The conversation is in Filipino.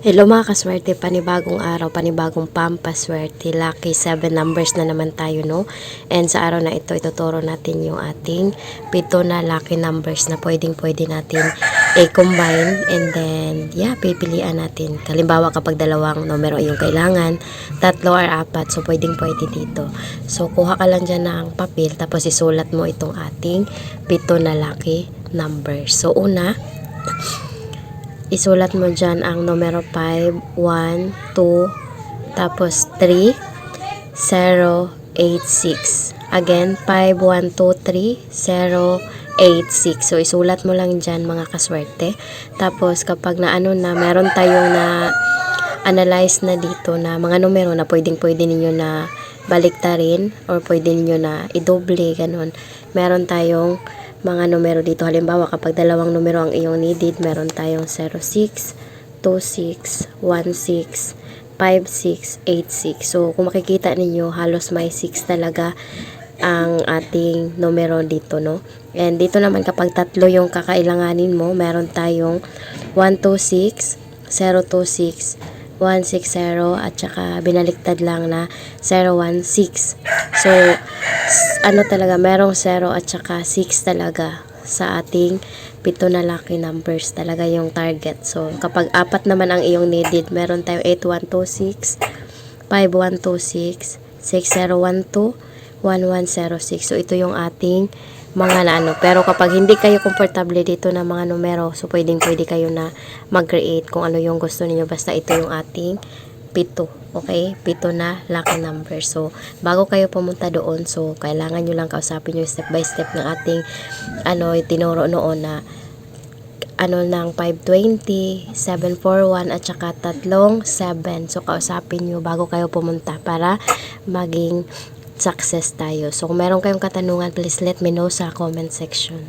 Hello mga kaswerte, panibagong araw, panibagong pampaswerte, lucky 7 numbers na naman tayo, no? And sa araw na ito, ituturo natin yung ating 7 na lucky numbers na pwedeng-pwede natin i-combine and then, pipilian natin. Halimbawa kapag dalawang numero yung kailangan, 3 or 4, so pwedeng-pwede dito. So kuha ka lang dyan ng papel, tapos isulat mo itong ating 7 na lucky numbers. So una, isulat mo dyan ang numero 5, 1, 2, tapos 3, 0, 8, 6. Again, 5, 1, 2, 3, 0, 8, 6. So, isulat mo lang dyan mga kaswerte. Tapos, kapag meron tayong na-analyze na dito na mga numero na pwedeng-pwede ninyo na baliktarin or pwede ninyo na idoble, ganun. Meron tayong mga numero dito. Halimbawa, kapag dalawang numero ang iyong needed, meron tayong 06, 26, 16, 56, 86. So, kung makikita ninyo, halos may 6 talaga ang ating numero dito, no? And dito naman, kapag 3 yung kakailanganin mo, meron tayong 126, 026, 160, at saka binaliktad lang na 016. So, talaga, merong 0 at saka 6 talaga sa ating 7 na lucky numbers talaga yung target. So, kapag 4 naman ang iyong needed, meron tayong 8126, 5126, 6012, 1106. So, ito yung ating mga pero kapag hindi kayo komportable dito na mga numero, so pwede kayo na mag-create kung ano yung gusto niyo, basta ito yung ating 7, okay? 7 na lucky number. So, bago kayo pumunta doon, so, kailangan nyo lang kausapin yung step by step ng ating, tinuro noon na, ng 520, 741, at saka 37. So, kausapin nyo bago kayo pumunta para maging success tayo. So, kung meron kayong katanungan, please let me know sa comment section.